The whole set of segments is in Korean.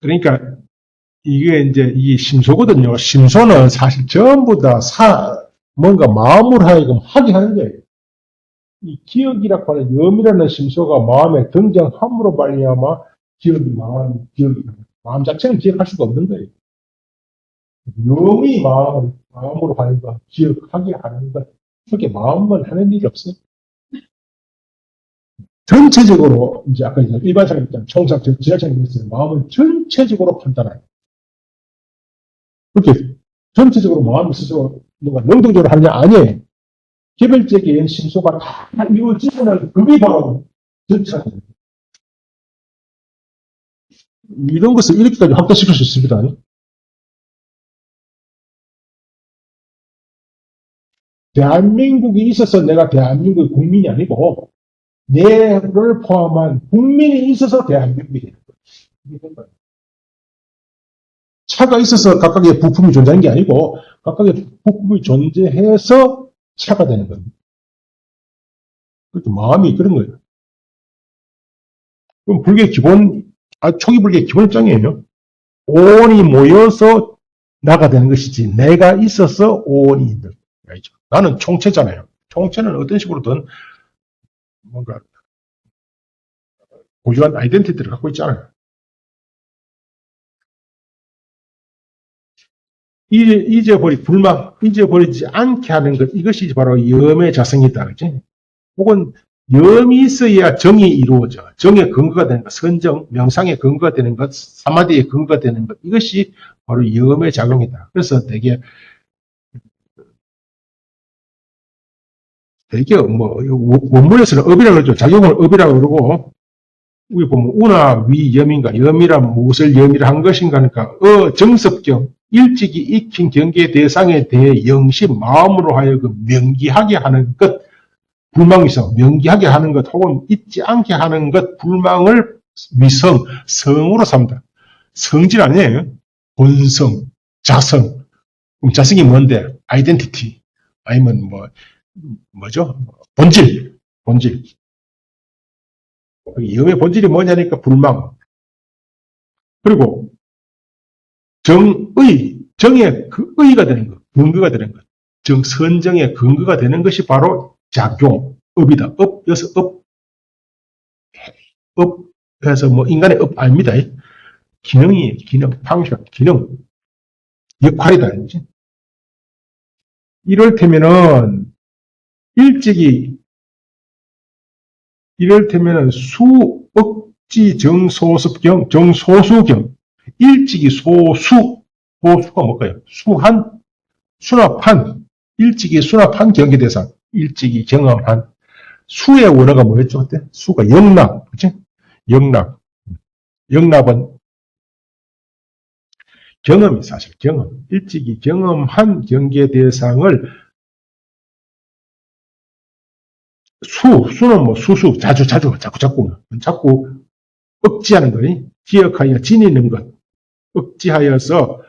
그러니까 이게 이제 이 심소거든요. 심소는 사실 전부 다 뭔가 마음으로 하여금 하게 하는 거예요. 이 기억이라고 하는 염이라는 심소가 마음에 등장함으로 말미암아 기억이 마음 자체는 기억할 수가 없는 거예요. 염이 마음으로 하는 것, 기억하게 하는 것, 그렇게 마음만 하는 일이 없어요. 전체적으로 이제 아까 일반 사람 입장, 청상, 지하철이 있어요. 마음은 전체적으로 판단하는. 그렇게 전체적으로 마음을 스스로 뭔가 능동적으로 하느냐 아니에요. 개별적인 심소가 다 이루어지면 그게 바로 전체적인. 이런 것을 이렇게까지 확대시킬 수 있습니다. 대한민국이 있어서 내가 대한민국의 국민이 아니고 내를 포함한 국민이 있어서 대한민국이 되는 거예요. 차가 있어서 각각의 부품이 존재하는 게 아니고 각각의 부품이 존재해서 차가 되는 겁니다. 그렇게 마음이 그런 거예요. 그럼 불교의 초기 불교의 기본 입장이에요. 오온이 모여서 나가 되는 것이지 내가 있어서 오온이 있는 거죠. 나는 총체잖아요. 총체는 어떤 식으로든 뭔가 고유한 아이덴티티를 갖고 있잖아요. 잊어버리지 않게 하는 것, 이것이 바로 염의 자성이다. 그치? 혹은 염이 있어야 정이 이루어져. 정의 근거가 되는 것, 선정, 명상의 근거가 되는 것, 사마디의 근거가 되는 것, 이것이 바로 염의 작용이다. 그래서 되게 뭐 원문에서는 업이라고 그러죠. 작용을 업이라고 그러고 우리 보면 우나 위 염인가, 염이란 무엇을 염이라 한 것인가 하니까 정섭경, 일찍이 익힌 경계 대상에 대해 영심 마음으로 하여금 명기하게 하는 것, 불망이 있어 명기하게 하는 것 혹은 잊지 않게 하는 것, 불망을 성으로 삼다. 성질 아니에요. 본성, 자성. 그럼 자성이 뭔데? 아이덴티티. 아니면 뭐죠? 본질. 염의 본질이 뭐냐니까 불망. 그리고 정의 그 의가 되는 것, 근거가 되는 것. 선정의 근거가 되는 것이 바로 작용, 업이다. 업해서 인간의 업 아닙니다. 기능, 펑션, 기능, 역할이다. 이럴테면은 수억지 정소수경, 일찍이 소수가 뭘까요? 일찍이 수납한 경계대상, 일찍이 경험한, 수의 원어가 뭐였죠? 그때? 수가 영납, 그치? 영납은 경험이 사실 일찍이 경험한 경계대상을 수는 자꾸 억지하는 거예요. 기억하여 지니는 것, 억지하여서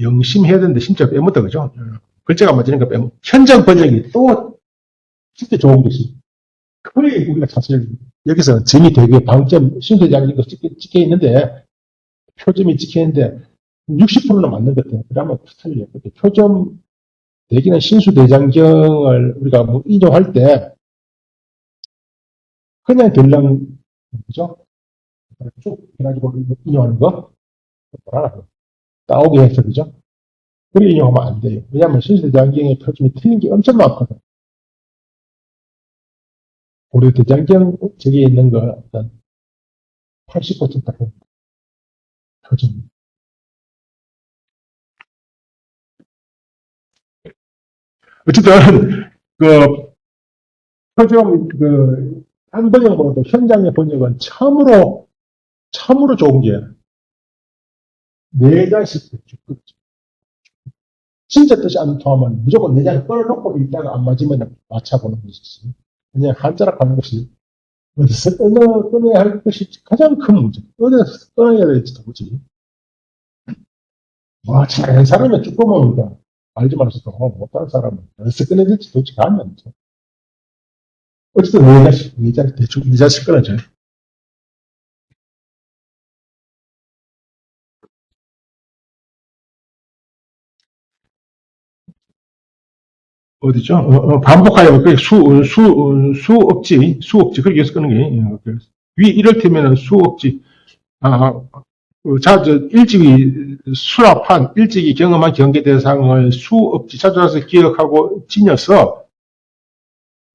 영심해야 되는데 심지어 빼먹다, 그죠? 글자가 맞으니까 현장 번역이 또 진짜 좋은 것이. 그래, 우리가 사실 여기서 점이 되게 방점, 신대장 이거 찍혀 있는데, 표점이 찍혀 있는데, 60%는 맞는 것 같아요. 그러면 틀려요. 표점, 대기는 신수대장경을 우리가 인용할 때, 그냥 들랑, 그죠? 쭉 해가지고 인용하는 거, 따오게 해서, 그죠? 그렇게 인용하면 안 돼요. 왜냐하면 신수대장경의 표점이 틀린 게 엄청 많거든. 고려 대장경 저기에 있는 거, 80% 표점. 어쨌든, 표점, 한 번역으로도 현장의 번역은 참으로 좋은 게, 내자식 진짜 뜻이 안 통하면 무조건 내장을 꺼내놓고 읽다가 안 맞으면 맞춰보는 것이 있어요. 그냥 한자락 하는 것이 어디서 꺼내야 할 것이 가장 큰 문제. 어디서 꺼내야 될지도 모르지. 잘하는 사람이 쭉 보면 알지 말아서도 못하는 사람은 어디서 꺼내야 될지 도대체 감이 안 돼. 어쨌든 내 자식 대충 내 자식 끊어져요. 어디죠? 반복하여, 수업지, 그렇게 해서 끄는 게, 위, 이를테면 수업지, 일찍이 경험한 경계 대상을 수업지 찾아서 기억하고 지녀서,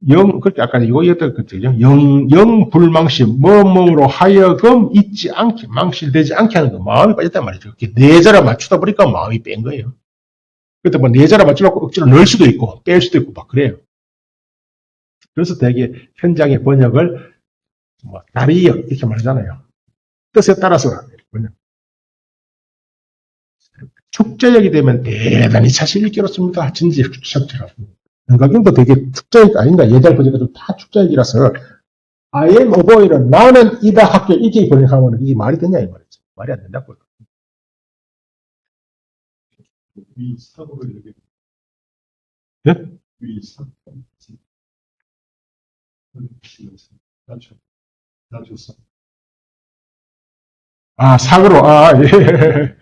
그렇게 아까 이거 얘기했던 것들이죠. 영불망심, 뭐뭐로 하여금 잊지 않게, 망실되지 않게 하는 거, 마음이 빠졌단 말이죠. 네 자를 맞추다 보니까 마음이 뺀 거예요. 그때 뭐 네 자를 맞추려고 억지로 넣을 수도 있고, 뺄 수도 있고, 막 그래요. 그래서 되게 현장의 번역을, 다리역, 이렇게 말하잖아요. 뜻에 따라서, 번역. 축제역이 되면 대단히 자신 있게 읽습니다. 진지 축제가. 연가경도 되게 축제역 아닌가? 예절 번역도 다 축제역이라서, I am a boy는 나는 이다 학교 이렇게 번역하면 이게 말이 되냐, 이 말이죠. 말이 안 된다고요. 위사고로 이렇게. 예? 위사. 낮췄어. 사고로, 예.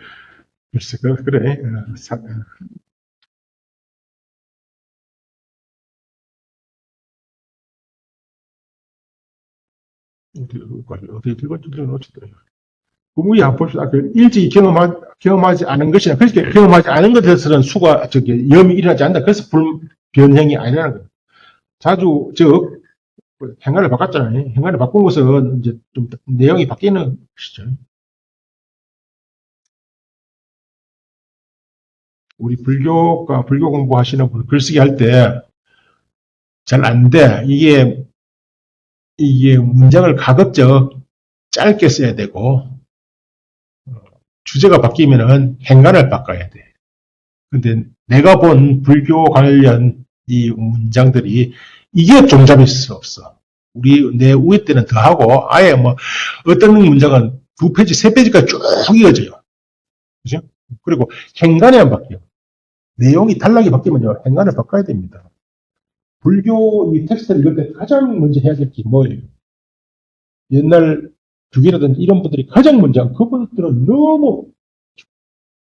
글쎄, 그래. 어떻게 읽었지? 우리 한번 봅시다. 일찍이 경험하지 않은 것이나, 그렇게 경험하지 않은 것에서는 염이 일어나지 않는다. 그래서 변형이 아니라는 거예요. 자주, 행간을 바꿨잖아요. 행간을 바꾼 것은 이제 좀 내용이 바뀌는 것이죠. 우리 불교 공부하시는 분 글쓰기 할 때 잘 안 돼. 이게 문장을 가급적 짧게 써야 되고, 주제가 바뀌면은 행간을 바꿔야 돼. 근데 내가 본 불교 관련 이 문장들이 이게 종잡일 수 없어. 내 우회 때는 더 하고, 아예 어떤 문장은 2페이지, 3페이지까지 쭉 이어져요. 그죠? 그리고 행간이 안 바뀌어요. 내용이 단락이 바뀌면요, 행간을 바꿔야 됩니다. 불교 이 텍스트를 읽을 때 가장 먼저 해야 될 게 뭐예요? 옛날 주기라든지 이런 분들이 가장 먼저, 그분들은 너무,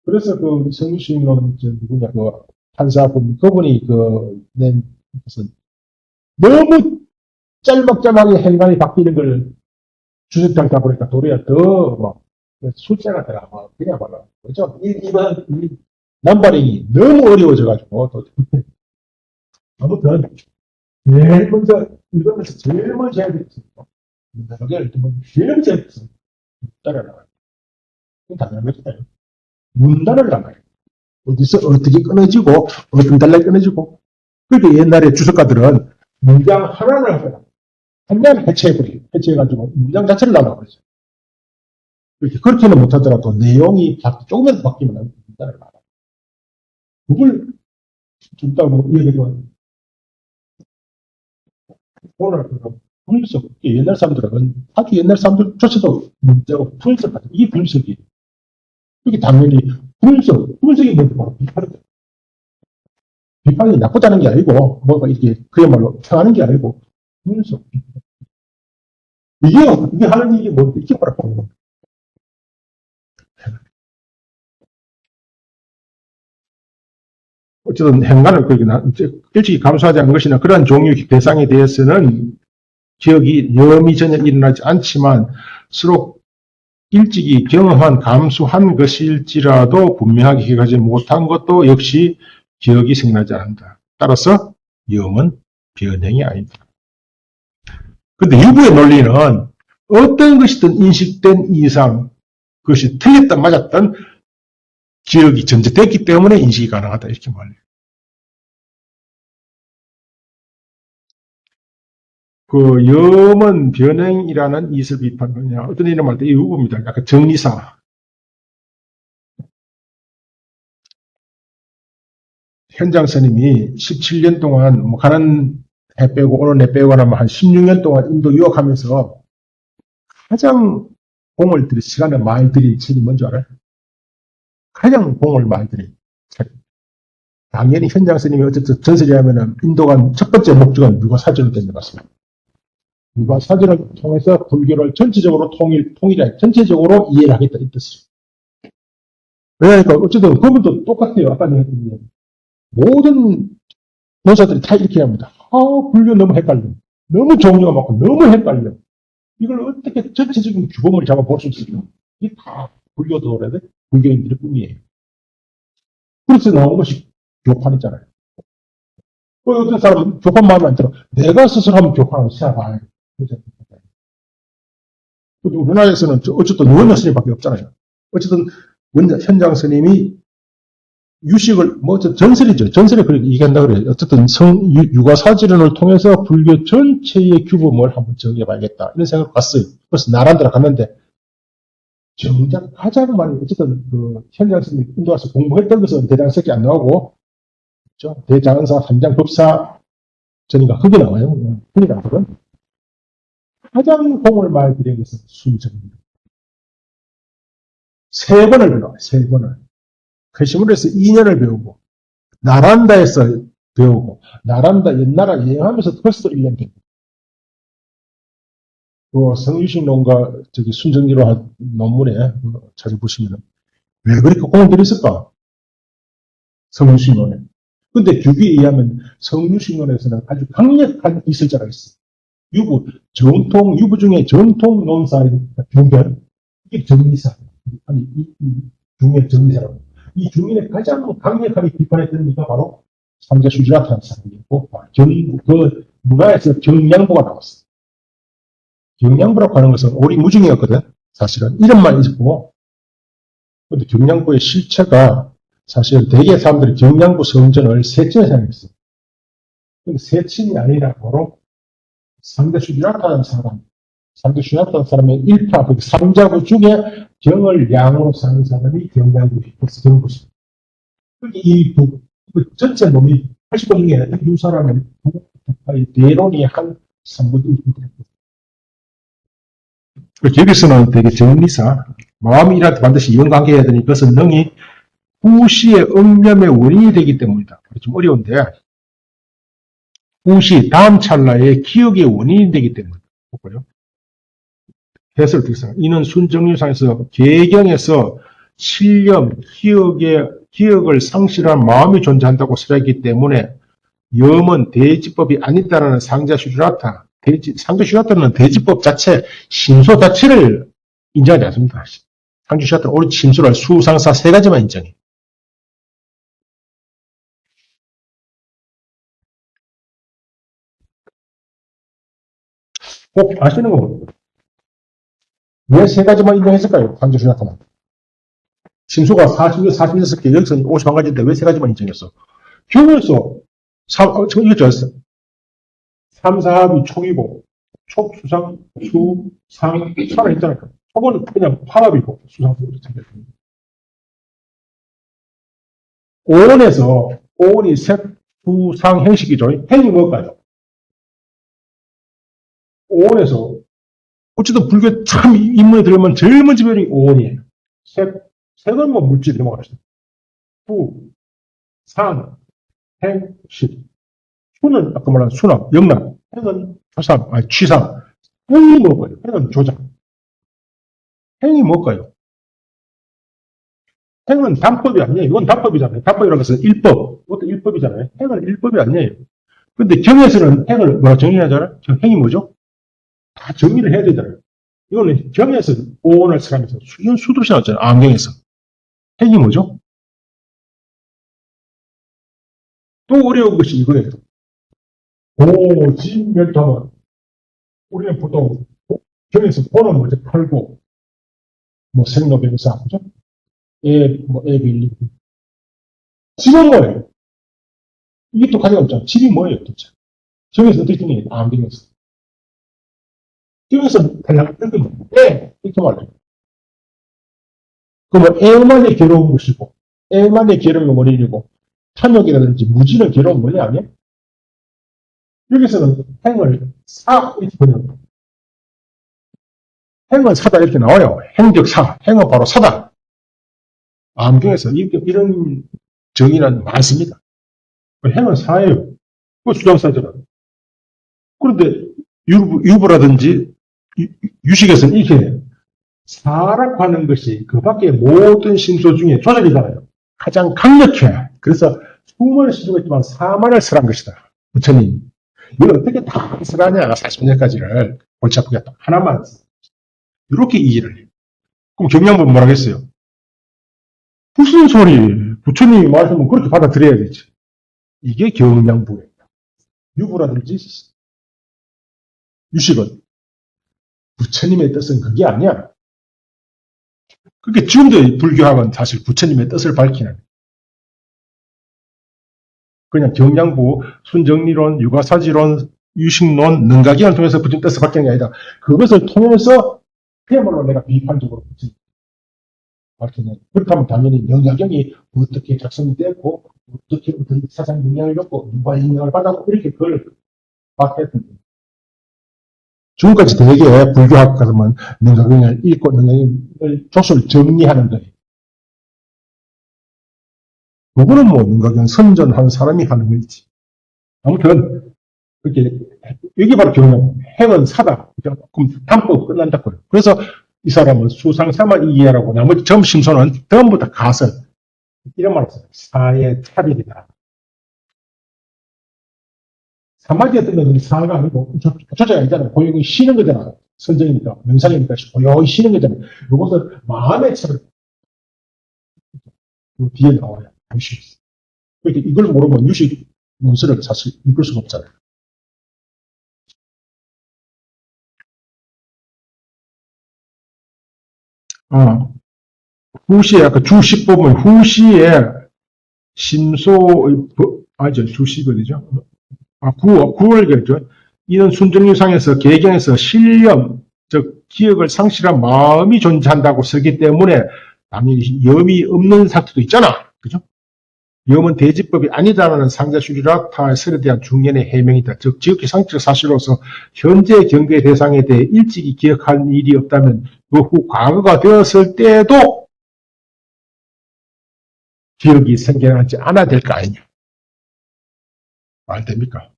그래서 성유스님은 누구냐, 판사분, 그분이 낸 것은 너무 짤막짤막하게 행간이 바뀌는 걸 주석장 가보니까 도리어 숫자가 들어가, 그냥말로. 그죠? 이번 남발행이 너무 어려워져가지고, 아무튼, 제일 먼저, 읽으면서 제일 먼저 해야 되겠어. 제일 먼저 해야 되겠어. 따라나가요. 당연한 것이다. 문단을 나가요. 어디서 어떻게 끊어지고, 어떤 달락이 끊어지고. 그러니까 옛날에 주석가들은 문장 하나를 하잖아. 한면 해체해버려요. 해체해가지고 문장 자체를 나눠버리죠. 그렇게는 못하더라도 내용이 조금이라도 바뀌면 문단을 나가요. 그걸 준다고 이야기하면 오늘 분석, 옛날 사람들은, 아주 옛날 사람들조차도 문자고 분석하죠. 이게 분석이에요. 그게 당연히 분석이 뭔지 바로 비판이죠. 비판이 나쁘다는 게 아니고, 뭔가 이렇게 그야말로 평하는 게 아니고, 분석. 이게 하는 일이 뭔데? 이게 바로 그런 어쨌든 행간을 일찍이 감수하지 않은 것이나 그러한 종류의 대상에 대해서는 기억이 염이 전혀 일어나지 않지만 서로 일찍이 경험한 감수한 것일지라도 분명하게 기억하지 못한 것도 역시 기억이 생각나지 않는다. 따라서 염은 변형이 아니다. 근데 유부의 논리는 어떤 것이든 인식된 이상 그것이 틀렸든 맞았든 기억이 전제됐기 때문에 인식이 가능하다 이렇게 말해요. 염은 변형이라는 이슬 비판, 그냥 어떤 이름 할 때 이 유부입니다. 약간 정리사. 현장 스님이 17년 동안 가는 해 빼고 오는 해 빼고 하면 한 16년 동안 인도 유학하면서 가장 공을 들인 시간을 많이 들인 책이 뭔지 알아요? 가장 공을 많이 들인 책. 당연히 현장 스님이 어쨌든 전설이 하면은 인도 간 첫 번째 목적은 유가사전을 된 것 같습니다. 유가사전을 통해서 불교를 전체적으로 전체적으로 이해를 하겠다 이 뜻이죠. 왜냐니까 어쨌든 그분도 똑같아요. 아까 내가 했던 모든 논사들이 다 이렇게 합니다. 불교 너무 헷갈려. 너무 종류가 많고 너무 헷갈려. 이걸 어떻게 전체적인 규범을 잡아볼 수 있을까? 이게 다 불교도래들, 불교인들의 꿈이에요. 그래서 나온 것이 교판이잖아요. 어떤 사람은 교판 마음에 안 들어. 내가 스스로 하면 교판을 시작해요. 우리나라에서는 어쨌든 원자 스님밖에 없잖아요. 어쨌든 현장 스님이 유식을 전설이죠. 전설에 그렇게 얘기한다 그래요. 어쨌든 육아사지론을 통해서 불교 전체의 규범을 한번 정해봐야겠다 이런 생각을 갔어요. 그래서 나란대로 갔는데 정작 가장 많이 어쨌든 현장 스님이 인도 와서 공부했던 것은 대장석이 안 나오고 그렇죠? 대장은사, 삼장법사 전인가 그게 나와요. 그러니까 그건 가장 공을 많이 들인 것은 순정입니다. 3번을 배워요. 3번을. 캐시물에서 2년을 배우고 나란다에서 배우고 나란다 옛나라 여행하면서 벌써 1년 배우고 성유식 논과 순정리로 한 논문에 찾아보시면 왜 그렇게 공을 들였을까? 성유식 논에. 근데 규기에 의하면 성유식 논에서는 아주 강력한 이설자가 있어요. 유부 중에 정통 논사인 중견, 이게 정리사. 아니, 이 중의 정리사라고. 이 중인의 가장 강력하게 비판했던 이가 바로 상자수지라타는 사람이었고, 그 문화에서 경량부가 나왔어요. 경량부라고 하는 것은 오리무중이었거든, 사실은. 이름만 있었고, 근데 경량부의 실체가 사실 대개 사람들이 경량부 성전을 세친에 생각했어요. 근데 세친이 아니라 바로 상대수지라타는 사람, 상대수지라타는 사람의 일파, 그 삼자부 중에 경을 양으로 사는 사람이 경량부에 경부시. 이 전체 놈이 80번 중에 이 사람은 대론이 한 3분의 1. 여기서는 되게 정리사, 마음이 일한테 반드시 이원관계해야 되니 그것은 능히 후시의 억념의 원인이 되기 때문이다. 좀 어려운데, 후시, 다음 찰나의 기억의 원인이 되기 때문이다. 해설 어떻게 생각해요? 이는 순정류상에서 계경에서 신념, 기억을 상실한 마음이 존재한다고 설하기 때문에 염은 대지법이 아니다라는 상자슈라타, 상자슈라타는 대지법 자체, 신소 자체를 인정하지 않습니다. 상자슈라타는 오직 신소를 수상사 3가지만 인정해요. 꼭 아시는 거 왜 3가지만 인정했을까요? 상자슈라타는. 신소가 46개, 여기서는 51가지인데 왜 3가지만 인정했어? 경에서 이거 3, 4합이 촉이고, 촉, 수상, 수, 상, 사라 있잖아요. 촉은 그냥 화합이고, 수상, 수, 생겼습니다. 오온에서, 오온이 색, 수, 상, 행식이죠. 행이 뭘까요? 오온에서, 어쨌든 불교 참 입문에 들어오면 제일 먼저 배우는 오온이에요. 색은 뭐 물질 넘어가시죠. 수, 상, 행, 식. 수는 아까 말한 수납, 영납. 행은 조삼, 취상. 행이 뭘까요? 행은 조작. 행이 뭘까요? 행은 단법이 아니에요. 이건 단법이잖아요. 단법이라는 것은 일법. 이것도 일법이잖아요. 행은 일법이 아니에요. 근데 경에서는 행을 뭐라 정의하잖아요? 행이 뭐죠? 다 정의를 해야 되잖아요. 이거는 경에서 오온을 쓰라면서 이건 수도시 나왔잖아요. 안경에서. 행이 뭐죠? 또 어려운 것이 이거예요. 고진멸탐은 우리는 보통 경에서 보는 뭐죠? 팔고 뭐 생로병사 그죠? 애 빌리고 집은 뭐예요? 이게 또 가치가 없잖아. 집이 뭐예요, 도대체? 경에서 어떻게 정의해요? 안경에서. 경에서 그냥 이렇게 말해요. 그러면 애만의 괴로운 것이고 애만의 괴로움의 원인이고 탐욕이라든지 무지는 괴로운 원인 아니에요? 여기서는 행을 이렇게 번역해요. 행은 사다 이렇게 나와요. 행격사, 행은 바로 사다. 암경에서 이런 정의는 많습니다. 행은 사예요. 그 수장사잖아요. 그런데 유부라든지 유식에서는 이렇게 해요. 사라고 하는 것이 그 밖에 모든 신소 중에 조작이잖아요. 가장 강력해. 그래서 수많은 시조가 있지만 사만을 설한 것이다. 부처님. 이걸 어떻게 다 설하냐, 40년까지를. 골치 아프게 하나만 써. 이렇게 이해를 해요. 그럼 경량부는 뭐라겠어요? 무슨 소리? 부처님이 말씀은 그렇게 받아들여야 되지. 이게 경량부예요. 유부라든지 유식은 부처님의 뜻은 그게 아니야. 그게 지금도 불교학은 사실 부처님의 뜻을 밝히는 그냥 경량부, 순정리론, 육아사지론, 유식론, 능가기를 통해서 부처님 뜻을 밝히는 게 아니다. 그것을 통해서 그야말로 내가 비판적으로 부처님 밝히는. 그렇다면 당연히 능가경이 어떻게 작성이 됐고 어떻게 어떤 사상 영향을 줬고 누가 영향을 받았고 이렇게 그걸 밝혔던 거예요. 지금까지 되게 불교학 가서만 능가경을 읽고 능가경을 조sul 정리하는 거예요. 그거는 뭐 능가경 선전한 사람이 하는 거지. 아무튼 그렇게 이게 바로 경영. 행은 사다. 그럼 담법 끝난다고요. 그래서 이 사람은 수상사만 이해하라고 나머지 점심소는 전부 다 가설. 이런 말을 써요. 사의 차별이다. 사마지에 뜨는 사가 아니고 조자가 있잖아요. 고용이 쉬는 거잖아. 선정이니까 명상이니까 고용이 쉬는 거잖아요. 이것은 마음의 차별. 뒤에 나와요. 유식. 그러니까 이걸 모르면 유식 문서를 사실 읽을 수가 없잖아요. 후시에 아까 주식 보면 후시에 심소 아죠 주식 어디죠? 9월이죠. 이는 순정유상에서 계경에서 신념 즉 기억을 상실한 마음이 존재한다고 쓰기 때문에 당연히 염이 없는 상태도 있잖아. 그죠? 염은 대지법이 아니다라는 상자슈리락 타설에 대한 중년의 해명이다. 즉 지극히 상적 사실로서 현재 경계 대상에 대해 일찍이 기억한 일이 없다면 그 후 과거가 되었을 때도 기억이 생겨나지 않아야 될 거 아니냐. 말 됩니까?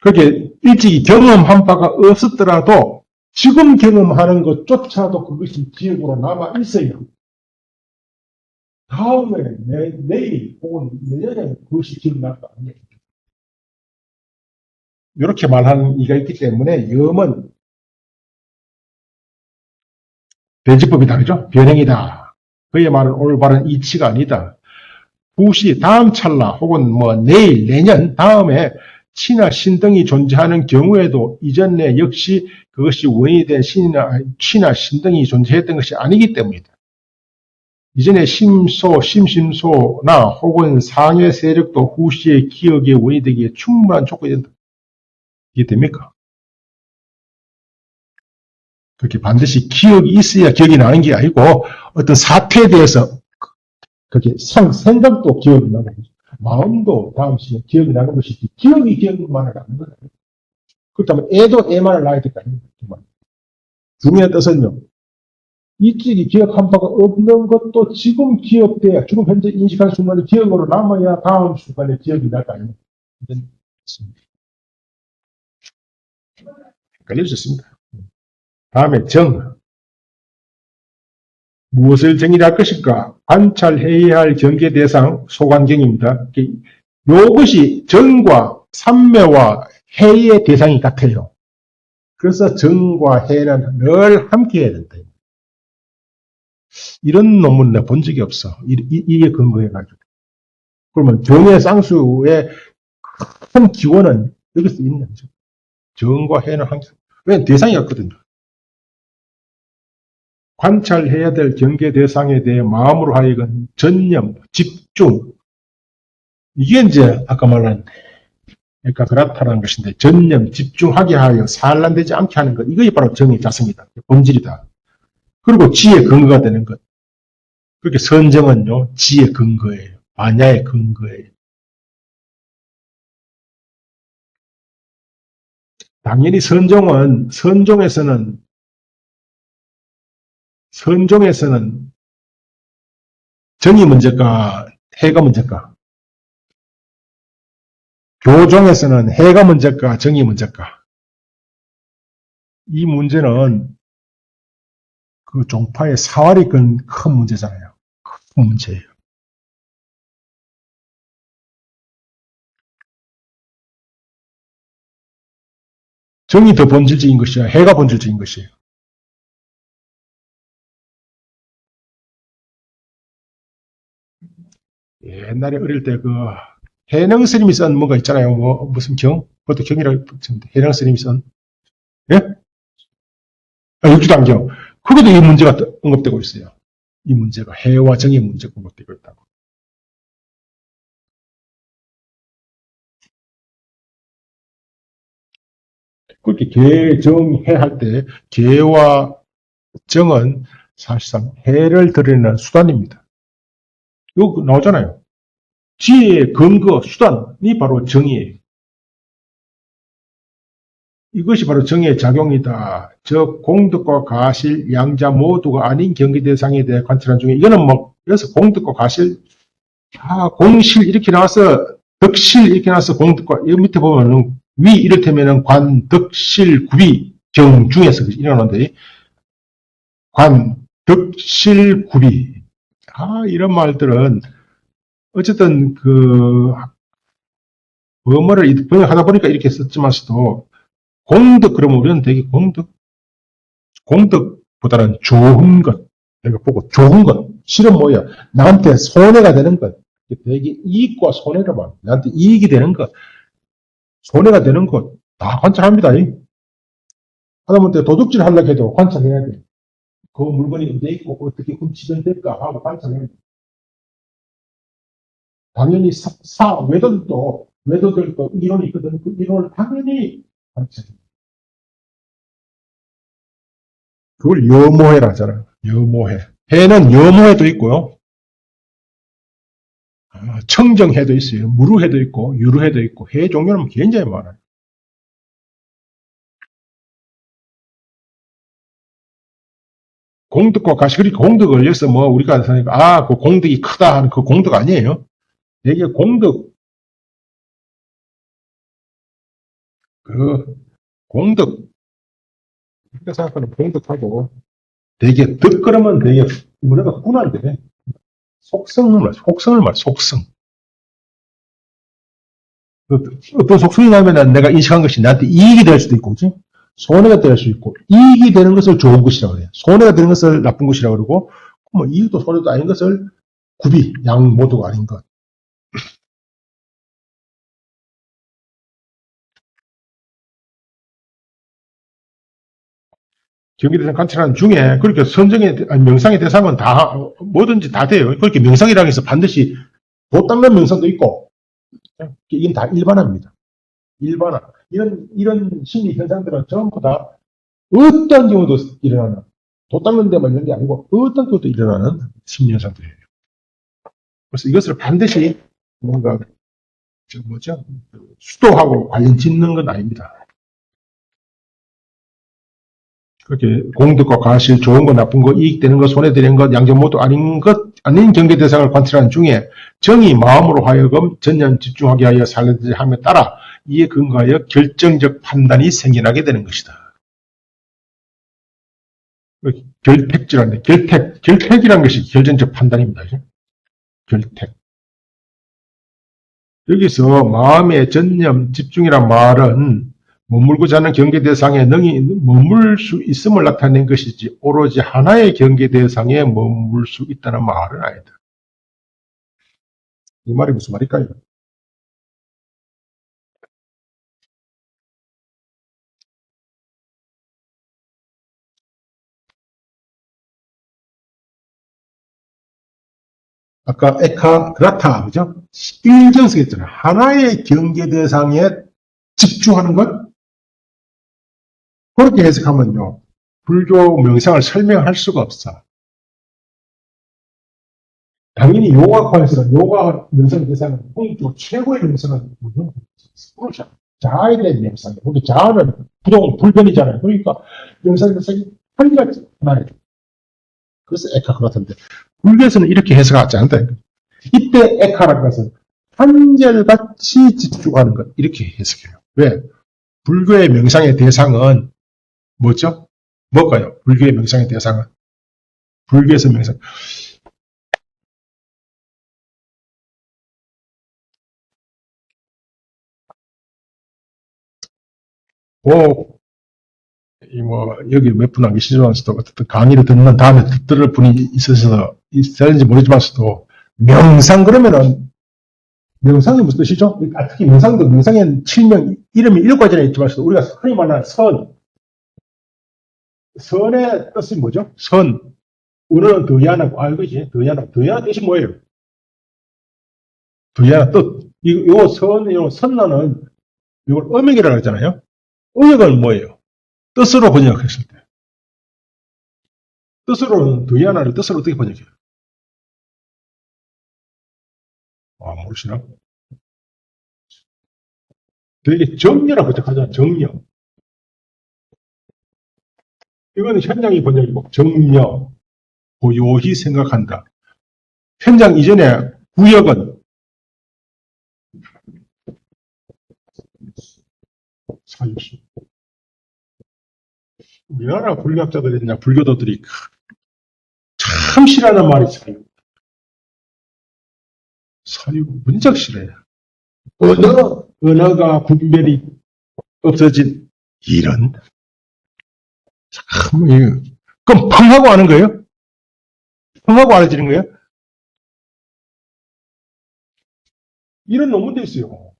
그렇게 일찍이 경험한 바가 없었더라도 지금 경험하는 것조차도 그것이 기억으로 남아 있어요. 다음에 내일 혹은 내년에 그것이 기억날 거 아니에요. 이렇게 말하는 이가 있기 때문에 염은 대지법이 다르죠. 변행이다. 그의 말은 올바른 이치가 아니다. 후시 다음 찰나 혹은 뭐 내일 내년 다음에 치나 신등이 존재하는 경우에도 이전에 역시 그것이 원인이 된 치나 신등이 존재했던 것이 아니기 때문이다. 이전에 심심소나 혹은 상해 세력도 후시의 기억의 원인이 되기에 충분한 조건이 된다. 이게 됩니까? 그렇게 반드시 기억이 있어야 기억이 나는 게 아니고 어떤 사태에 대해서 그렇게 생각도 기억이 나는 거죠. 마음도 다음 시에 기억이 나는 것이지 기억이 기억만을 낳는 거예요. 그렇다면 애도 애만을 낳아야 될 거 아닙니까? 중요한 뜻은요. 일찍이 기억한 바가 없는 것도 지금 기억돼야 지금 현재 인식한 순간에 기억으로 남아야 다음 순간에 기억이 날 거 아닙니까? 헷갈려졌습니다. 다음에 정. 무엇을 정의할 것일까? 관찰해야 할 경계 대상 소관경입니다. 이것이 정과 삼매와 해의 대상이 같아요. 그래서 정과 해는 늘 함께 해야 된다. 이런 논문 내가 본 적이 없어. 이게 근거해가지고. 그러면 정의 쌍수의 큰 기원은 여기서 있는 거죠. 정과 해는 항상. 왜 대상이 같거든요. 관찰해야 될 경계 대상에 대해 마음으로 하여금 전념, 집중. 이게 이제 아까 말한 그러니까 그렇다는 것인데 전념, 집중하게 하여 산란되지 않게 하는 것. 이것이 바로 정의 자성이다. 본질이다. 그리고 지의 근거가 되는 것. 그렇게 선정은요. 지의 근거예요. 반야의 근거예요. 당연히 선종에서는 정이 문제일까 해가 문제일까? 교종에서는 해가 문제일까 정이 문제일까? 이 문제는 그 종파의 사활이 큰 문제잖아요. 큰 문제예요. 정이 더 본질적인 것이야. 해가 본질적인 것이에요. 옛날에 어릴 때 그 해능 스님이 쓴 뭐가 있잖아요. 뭐 무슨 경? 그것도 경이라고 붙였는데 해능 스님이 쓴 예? 아, 육주단경. 거기도 이 문제가 언급되고 있어요. 이 문제가 해와 정의 문제가 언급되고 있다고. 그렇게 개정해 할 때 개와 정은 사실상 해를 드러내는 수단입니다. 이거 나오잖아요. 지혜의 근거, 수단이 바로 정의예요. 이것이 바로 정의 작용이다. 즉 공덕과 가실, 양자 모두가 아닌 경계 대상에 대해 관찰한 중에 이거는 뭐 그래서 공덕과 가실, 공실 이렇게 나와서 덕실 이렇게 나와서 공덕과 이 밑에 보면은 위 이를테면은 관, 덕실, 구비 경 중에서 일어나는데 관, 덕실, 구비 이런 말들은 어쨌든 그 뭐뭐를 번역하다 보니까 이렇게 썼지만서도 공덕 그러면 우리는 되게 공덕보다는 좋은 것 내가 보고 좋은 것 실은 뭐야 나한테 손해가 되는 것 되게 이익과 손해를 말 나한테 이익이 되는 것 손해가 되는 것 다 관찰합니다. 하다못해 도둑질 하려고 해도 관찰해야 돼. 그 물건이 어디에 있고 어떻게 훔치면 될까 하고 관찰해야 돼. 당연히 외도들도 이론이 있거든. 그 이론을 당연히 관찰해. 그걸 여모해라 하잖아요. 여모해. 해는 여모해도 있고요. 청정해도 있어요. 무루해도 있고 유루해도 있고 해 종류는 굉장히 많아요. 공덕과 가시 그리고 공덕을 여기서 뭐 우리가 그 공덕이 크다 하는 그 공덕 아니에요. 되게 그 공덕 우리가 생각하는 공덕하고 되게 덕그러면 되게 우리가 군한데 속성. 어떤 속성이 나면은 내가 인식한 것이 나한테 이익이 될 수도 있고, 그지? 손해가 될 수 있고, 이익이 되는 것을 좋은 것이라고 그래요. 손해가 되는 것을 나쁜 것이라고 그러고, 뭐 이익도 손해도 아닌 것을 양 모두가 아닌 것. 경기대상 관찰하는 중에 그렇게 명상의 대상은 다 뭐든지 다 돼요. 그렇게 명상이라고 해서 반드시 도 닦는 명상도 있고, 이건 다 일반화입니다. 일반화. 이런 심리 현상들은 전부 다 어떤 경우도 일어나는, 도 닦는 데만 있는 게 아니고 어떤 경우도 일어나는 심리 현상들이에요. 그래서 이것을 반드시 뭔가, 수도하고 관련 짓는 건 아닙니다. 그렇게 공덕과 과실, 좋은 거, 나쁜 거, 이익되는 거, 손해되는 것, 양전 모두 아닌 경계 대상을 관찰하는 중에 정이 마음으로 하여금 전념 집중하게 하여 살려야 함에 따라 이에 근거하여 결정적 판단이 생겨나게 되는 것이다. 결택지라는 결택이라는 것이 결정적 판단입니다. 결택. 여기서 마음의 전념, 집중이란 말은 머물고자 하는 경계 대상에 능히 머물 수 있음을 나타낸 것이지 오로지 하나의 경계 대상에 머물 수 있다는 말은 아니다. 이 말이 무슨 말일까요? 아까 에카그라타, 그죠? 일정성했잖아요. 하나의 경계 대상에 집중하는 것? 그렇게 해석하면요. 불교 명상을 설명할 수가 없어. 당연히 요가과에서는 요가 명상 대상은 공적 최고의 명상은 뭐죠? 스프로샤. 자아에 대한 명상이에요. 근데 자아는 불변이잖아요. 그러니까 명상 대상이 한 가지 하나예요. 그래서 에카그라타인데 불교에서는 이렇게 해석하지 않는다. 이때 에카라는 것은 한결같이 집중하는 것 이렇게 해석해요. 왜? 불교의 명상의 대상은 뭐죠? 뭘까요? 불교의 명상의 대상은 불교에서 명상. 여기 몇 분 안 계시지만서도 어쨌든 강의를 듣는 다음에 들을 분이 있었는지 모르지만서도 명상 그러면은 명상이 무슨 뜻이죠? 특히 명상에는 칠명 이름이 7가지나 있지만서도 우리가 흔히 말하는 선의 뜻이 뭐죠? 은어는 더야나고 이거지. 더야 뜻이 뭐예요? 더야나 뜻. 요 선란은 이걸 음역이라고 하잖아요. 음역은 뭐예요? 뜻으로 번역했을 때. 뜻으로는 더야나를 뜻으로 어떻게 번역해요? 모르시나? 되게 정려라고 번역하잖아요. 정려. 이거는 현장의 번역이고 정려. 고요히 생각한다. 현장 이전에 구역은 사유시. 우리나라 불교학자들이나 불교도들이 참 싫어하는 말이 사유. 사유 문적 싫어요. 언어가 분별이 없어진 이런. 참, 그럼 펑하고 하는 거예요? 펑하고 알아지는 거예요? 이런 논문도 있어요.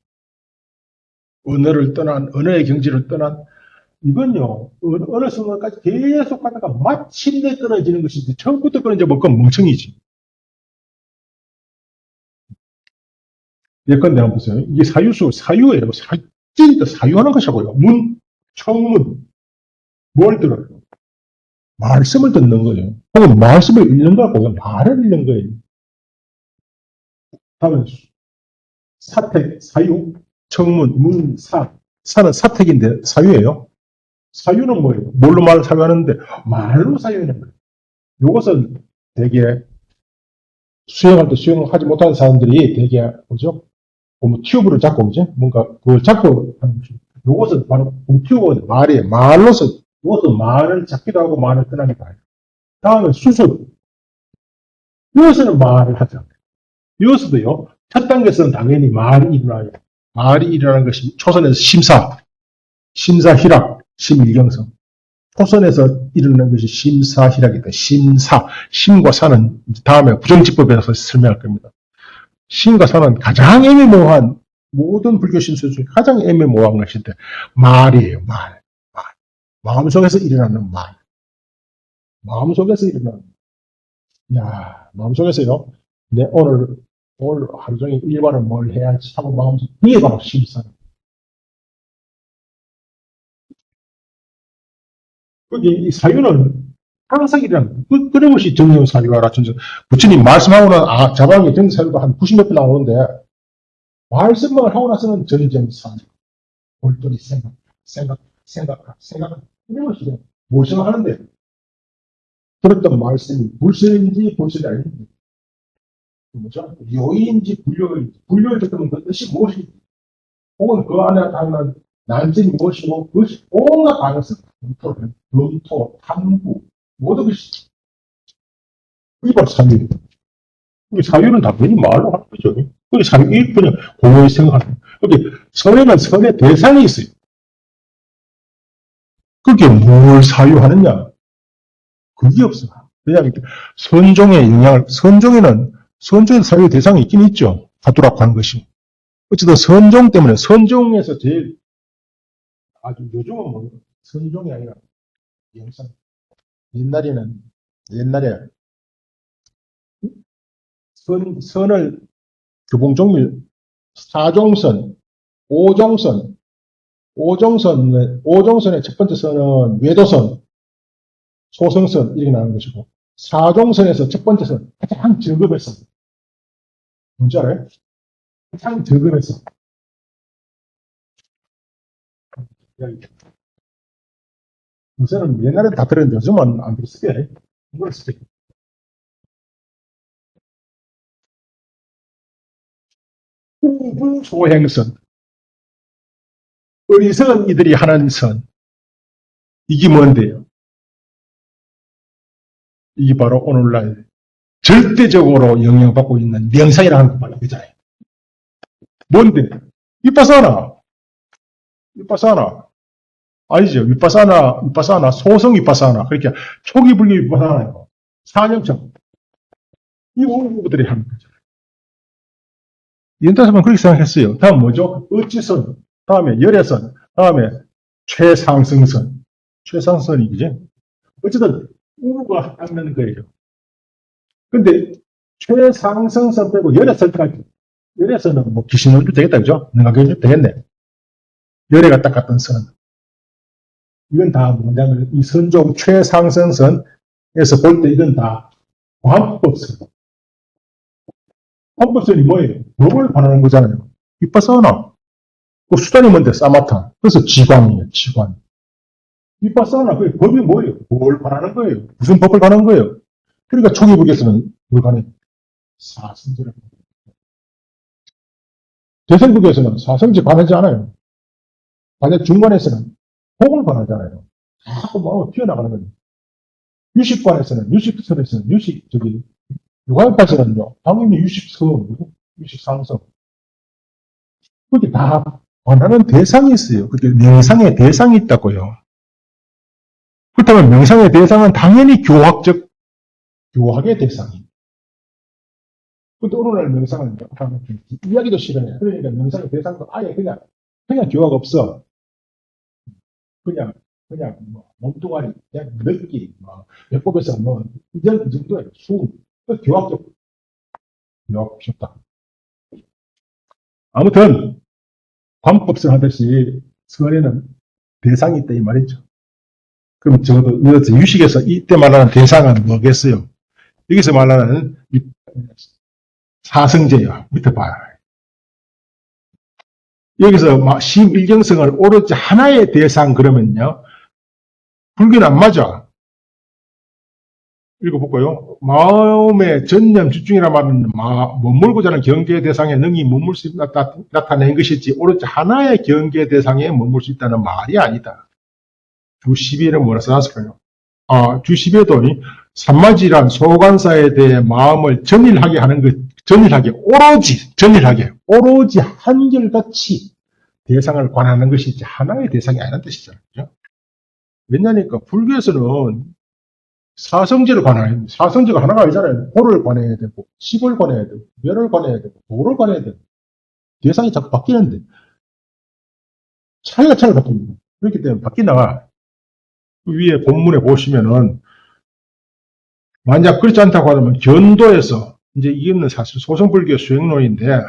언어의 경지를 떠난, 이건요, 어느 순간까지 계속 하다가 마침내 끊어지는 것이지, 처음부터 끊어져 먹건 멍청이지. 예컨대 한번 보세요. 이게 사유예요. 진짜 사유하는 것이고요. 청문. 뭘 들어요? 말씀을 듣는 거예요. 혹은 말씀을 읽는 거고요. 말을 읽는 거예요. 다음에 사택, 사유, 청문, 사는 사택인데 사유예요. 사유는 뭐예요? 뭘로 말을 사유하는데 말로 사유하는 거예요. 이것은 되게 수행할 때 수행하지 못하는 사람들이 되게 뭐죠? 튜브를 잡고 이제 뭔가 그걸 잡고 하는 거죠. 이것은 바로 튜브는 말이에요. 말로서 이것은 말을 잡기도 하고 말을 떠나기도 해요. 다음에 수술. 이것은 말을 하죠. 이것도요. 첫 단계에서는 당연히 말이 일어나요. 말이 일어나는 것이 초선에서 심사희락, 심일경성. 초선에서 일어나는 것이 심사희락이다. 심과 사는 다음에 부정지법에서 설명할 겁니다. 심과 사는 가장 애매모호한 모든 불교 신수 중에 가장 애매모호한 것인데 말이에요. 말. 마음속에서 일어나는 말. 마음속에서 일어나는 마음속에서요. 오늘 하루 종일 일과를 뭘 해야지 하고 마음속 그게 바로 심사는. 이 사유는 항상 일어나는 끊임없이 정령사유가 부처님 말씀하고는 자방의 정사유가 한 90몇 분 나오는데 말씀만 하고 나서는 전정사유. 골똘히 생각. 끊임없이 뭘 생각하는데 들었던 말씀이 불설인지 불설이 아닌지 뭐죠? 요인지 불교를 듣는 그 뜻이 무엇인지 혹은 그 안에 담는 난증이 무엇이고 그것이 온갖 가능성 검토, 탐구 모든 것이 그게 바로 사유예요. 사유는 당연히 말로 하는 거죠. 그게 사유 그냥 공허히 생각하는 거예요. 선에는 선의 대상이 있어요. 그게 뭘 사유하느냐? 그게 없어. 왜냐하면 선종의 영향을 선종에는 사유 대상이 있긴 있죠. 하도록 한 것이. 어쨌든 선종 때문에 선종에서 제일 아주 요즘은 선종이 아니라 영상. 옛날에 선을 교봉종밀 사종선, 오종선의 첫 번째 선은 외도선, 소성선 이렇게 나오는 것이고 사종선에서 첫 번째 선 가장 저급의 선 뭔지 알아요? 가장 저급의 선 요새는 옛날에 다 들었는데 요즘은 안 들었을 게 이걸 쓸 때. 소행선 어리석은 이들이 하는 선 이게 뭔데요? 이게 바로 오늘날 절대적으로 영향받고 있는 명상이라는 거 말이야. 그잖아요. 뭔데? 이빠사나. 아니죠. 위파사나, 소성 위파사나, 그렇게 초기 불교 위파사나요. 사념청. 이 공부들이 하는 거죠. 연타사만 그렇게 생각했어요. 다음 뭐죠? 어찌선, 다음에 열애선, 다음에 최상승선. 최상승선이, 그지? 어쨌든, 우가 닦는 거예요. 근데, 최상승선 빼고 열애선까지. 열애선은 뭐 귀신원도 되겠다, 그죠? 능가견도 되겠네. 열애가 닦았던 선. 이건 다 뭐냐면, 이 선종 최상승선에서 볼 때 이건 다 관법선. 관법선이 뭐예요? 법을 관하는 거잖아요. 위파사나. 그 수단이 뭔데? 사마타. 그래서 지관이에요, 지관. 위파사나, 그 법이 뭐예요? 뭘 관하는 거예요? 무슨 법을 관하는 거예요? 그러니까 초기 불교에서는 뭘 관해? 사성제를. 대승불교에서는 사성제 관하지 않아요. 만약 중간에서는 공을 관하잖아요. 자꾸 뭐 튀어나가는 거예요. 유식관에서는, 유관파에서는요, 당연히 유식상성. 그게 다 관하는 대상이 있어요. 그게 명상의 대상이 있다고요. 그렇다면 명상의 대상은 당연히 교학의 대상이. 근데 오늘날 명상은 이야기도 싫어요. 그러니까 명상의 대상도 아예 그냥 교학 없어. 그냥 뭐 몸뚱아리, 그냥 느낌, 뭐 배꼽에서 뭐 이 정도예요. 숨. 교학적 쉽다. 아무튼 관법설 하듯이 선에는 대상이 있다 이 말이죠. 그럼 적어도 유식에서 이때 말하는 대상은 뭐겠어요? 여기서 말하는 사성제요. 밑에 봐요. 여기서 심일경성을 오로지 하나의 대상 그러면요. 불교는 안 맞아. 읽어볼까요? 마음의 전념 집중이라 말하는 머물고자 하는 경계 대상에 능히 머물 수 나타낸 것이지 오로지 하나의 경계 대상에 머물 수 있다는 말이 아니다. 주 12회는 뭐라 써놨을까요? 주 12회도 삼마지란 소관사에 대해 마음을 전일하게 하는 것, 오로지 한결같이 대상을 관하는 것이지 하나의 대상이 아니라는 뜻이잖아요. 그죠? 왜냐니까 불교에서는 사성제를 관해야 돼요. 사성제가 하나가 아니잖아요. 호를 관해야 되고, 식을 관해야 되고, 멸을 관해야 되고, 도를 관해야 되고. 대상이 자꾸 바뀌는데. 차이가 바뀝니다. 그렇기 때문에 바뀌다가, 위에 본문에 보시면은, 만약 그렇지 않다고 하면, 견도에서, 이제 이거는 사실 소성불교 수행론인데,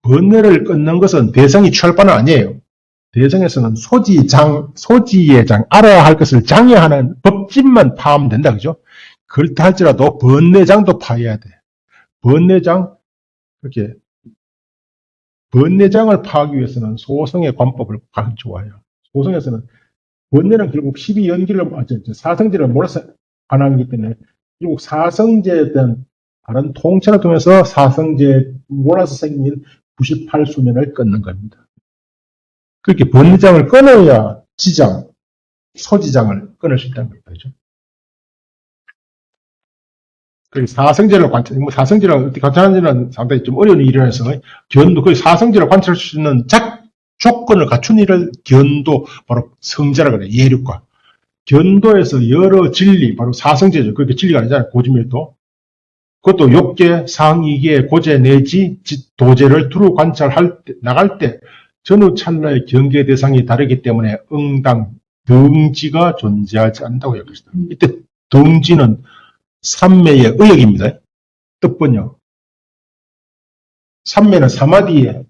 번뇌를 끊는 것은 대상이 취할 바는 아니에요. 대성에서는 소지의 장, 알아야 할 것을 장애하는 법집만 파하면 된다, 그죠? 그렇다 할지라도 번뇌장도 파해야 돼. 번뇌장을 파하기 위해서는 소성의 관법을 가르쳐와요. 소성에서는 번뇌는 결국 12연기를, 사성제를 몰아서 관하기 때문에 결국 사성제에 대한 다른 통찰을 통해서 사성제에 몰아서 생긴 98수면을 끊는 겁니다. 그렇게 번뇌장을 끊어야 소지장을 끊을 수 있다는 거죠. 그 사성제를 사성제를 어떻게 관찰하는지는 상당히 좀 어려운 일이라서 그 사성제를 관찰할 수 있는 조건을 갖춘 일을 견도, 바로 성제라 그래요. 예륙과. 견도에서 여러 진리, 바로 사성제죠. 그렇게 진리가 아니잖아요. 고지밀도. 그것도 욕계, 상이계, 고제 내지 도제를 두루 나갈 때 전후 찰나의 경계 대상이 다르기 때문에 응당, 등지가 존재하지 않는다고 얘기합니다. 이때 등지는 삼매의 의역입니다. 뜻번요. 삼매는 사마디의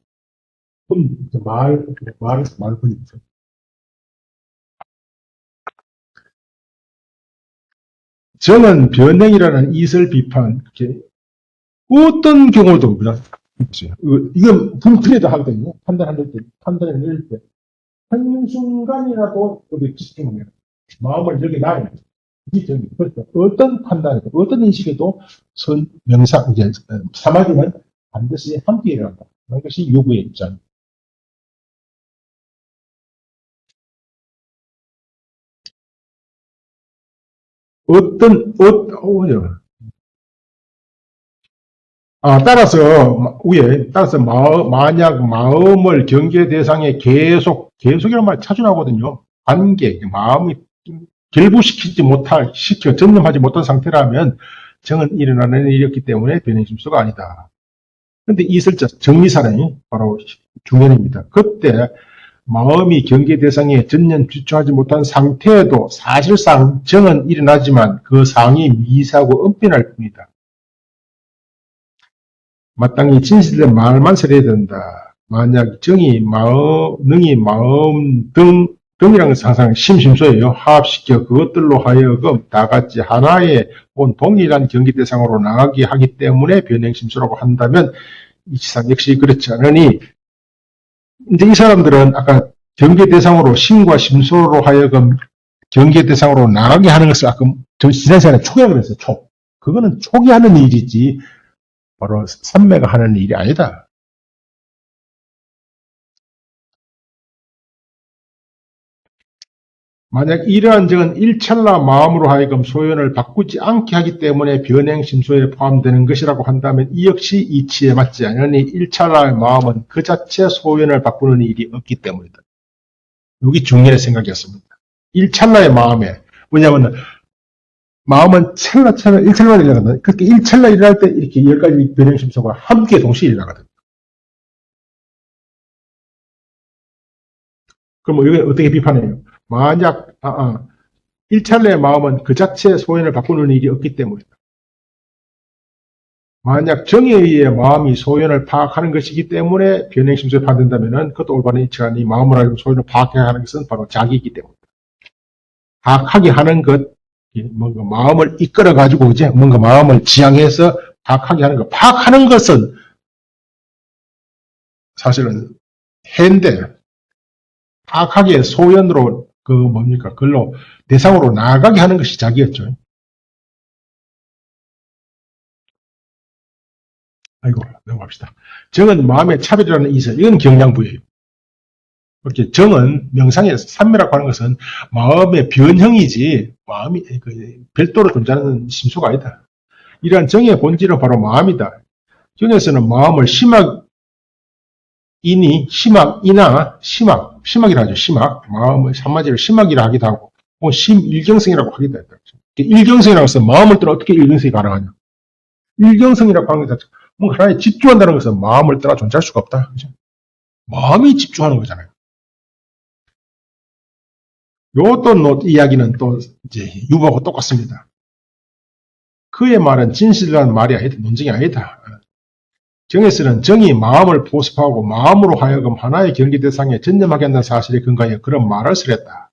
말뿐이죠. 정은 변행이라는 이설 비판, 어떤 경우도 이건 분풀이도 하거든요. 판단을 내릴 때. 한순간이라도 우리 집중하면 마음을 여기 놔야 돼. 그래서 어떤 판단에도, 어떤 인식에도 명상, 사마디는 반드시 함께 일어난다. 그것이 요구의 입장. 따라서 만약 마음을 경계 대상에 계속이라는 말 자주 나오거든요. 관계, 마음이 전념하지 못한 상태라면 정은 일어나는 일이었기 때문에 변행심수가 아니다. 그런데 이슬자 정리사랑이 바로 중년입니다. 그때 마음이 경계 대상에 전념 집중하지 못한 상태에도 사실상 정은 일어나지만 그 상이 미세하고 은폐할 뿐이다. 마땅히 진실된 말만 설해야 된다. 만약 정이 능이 마음 등이라는 것은 항상 심심소예요. 화합시켜 그것들로 하여금 다같이 하나의 동일한 경계 대상으로 나가게 하기 때문에 변행심수라고 한다면 이 지상 역시 그렇지 않으니 이제 이 사람들은 아까 경계 대상으로 심과 심소로 하여금 경계 대상으로 나가게 하는 것을 아까 지난 시간에 촉이라고 그랬어요. 촉. 그거는 촉이 하는 일이지 바로 삼매가 하는 일이 아니다. 만약 이러한 정은 일찰나 마음으로 하여금 소연을 바꾸지 않게 하기 때문에 변행심소에 포함되는 것이라고 한다면 이 역시 이치에 맞지 않으니 일찰나의 마음은 그 자체 소연을 바꾸는 일이 없기 때문이다. 여기 중년의 생각이었습니다. 일찰나의 마음에 뭐냐면 마음은 일찰나 일어나거든. 그렇게 일찰나 일어날 때 이렇게 10가지 변행심소가 함께 동시에 일어나거든. 그럼 여기 어떻게 비판해요? 만약 일찰나의 마음은 그 자체 소연을 바꾸는 일이 없기 때문이다. 만약 정에 의해 마음이 소연을 파악하는 것이기 때문에 변행심소에 판된다면 그것도 올바른 이치가 아니 마음을 알고 소연을 파악해야 하는 것은 바로 자기이기 때문이다. 파악하게 하는 것, 뭔가 마음을 이끌어 가지고 이제 뭔가 마음을 지향해서 파악하게 하는 것. 파악하는 것은 사실은 해인데 파악하기에 소연으로 그걸로 대상으로 나아가게 하는 것이 자기였죠. 아이고, 넘어갑시다. 정은 마음의 차별이라는 이설, 이건 경량부예요. 이렇게 정은 명상에서 삼매라고 하는 것은 마음의 변형이지 마음이 별도로 존재하는 심수가 아니다. 이러한 정의 본질은 바로 마음이다. 정에서는 마음을 심악이라 하죠. 심악. 마음을 한마디로 심악이라 하기도 하고, 심일경성이라고 하기도 했다. 일경성이라고 해서 마음을 떠나 어떻게 일경성이 가능하냐. 일경성이라고 하는 것 자체, 하나에 집중한다는 것은 마음을 떠나 존재할 수가 없다. 그죠? 마음이 집중하는 거잖아요. 요 이야기는 또 이제 유보하고 똑같습니다. 그의 말은 진실이라는 말이 아니다. 논증이 아니다. 정에서는 정이 마음을 보습하고 마음으로 하여금 하나의 경계 대상에 전념하게 한다는 사실에 근거하여 그런 말을 설했다.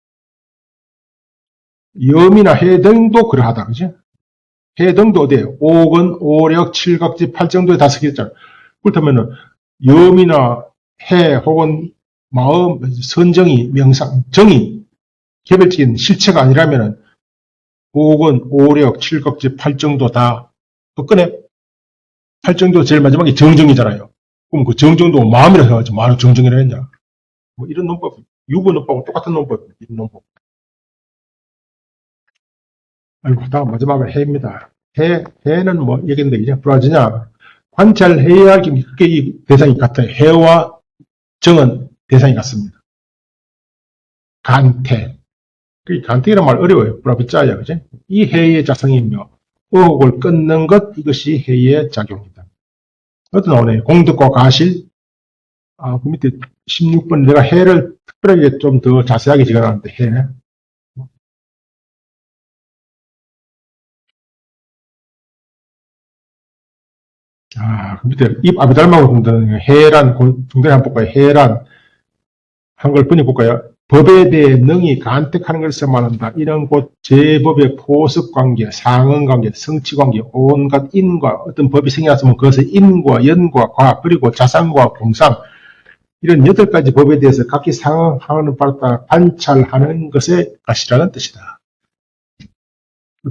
염이나 해 등도 그러하다. 그죠? 해 등도 어디에요? 오근, 오력, 칠각지, 팔정도에 다 쓰겠잖아요. 그렇다면 염이나 해 혹은 마음, 선정이, 명상, 정이 개별적인 실체가 아니라면 오근, 오력, 칠각지, 팔정도 다 끝내. 팔정도 제일 마지막에 정정이잖아요. 그럼 그 정정도 마음이라 해가지고 마음을 정정이라 했냐. 뭐 이런 논법, 유보 논법하고 똑같은 논법, 이런 논법. 아이고, 다음 마지막은 해입니다. 해는 뭐 얘기했는데 이제 불화지냐. 관찰해야 할 그게 이 대상이 같아요. 해와 정은 대상이 같습니다. 간태. 그 간태라는 말 어려워요. 불화비자야, 그지? 이 해의 작성이며 의혹을 끊는 것, 이것이 해의 작용이다. 어떤 나오네요. 공덕과 가실. 그 밑에 16번 내가 해를 특별하게 좀 더 자세하게 적어놨는데, 해. 그 밑에 입 아비달마고 보면 해란, 중대한 한번 볼까요? 해란, 한글 번역 볼까요? 법에 대해 능히 간택하는 것을 말한다. 이런 곧 제법의 포습관계, 상응관계, 성취관계, 온갖 인과 어떤 법이 생겨났으면 그것의 인과 연과 과 그리고 자상과 공상 이런 8가지 법에 대해서 각기 상응하는 바를 따라 관찰하는 것의 것이라는 뜻이다.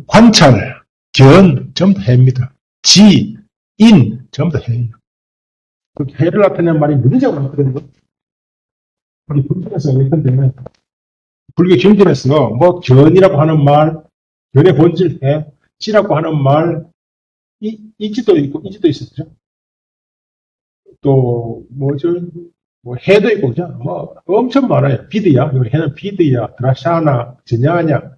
관찰, 견, 전부 다 해입니다. 지, 인, 전부 다 해예요. 그 해를 나타내는 말이 문제가 많거든요. 우리 불교에서 예컨대 불교 경전에서 뭐 견이라고 하는 말, 견의 본질 해, 지라고 하는 말, 이지도 있고 이지도 있었죠. 또 뭐죠? 뭐 해도 있고 그죠? 뭐 엄청 많아요. 비드야, 여기 해는 비드야, 드라샤나, 전야냐.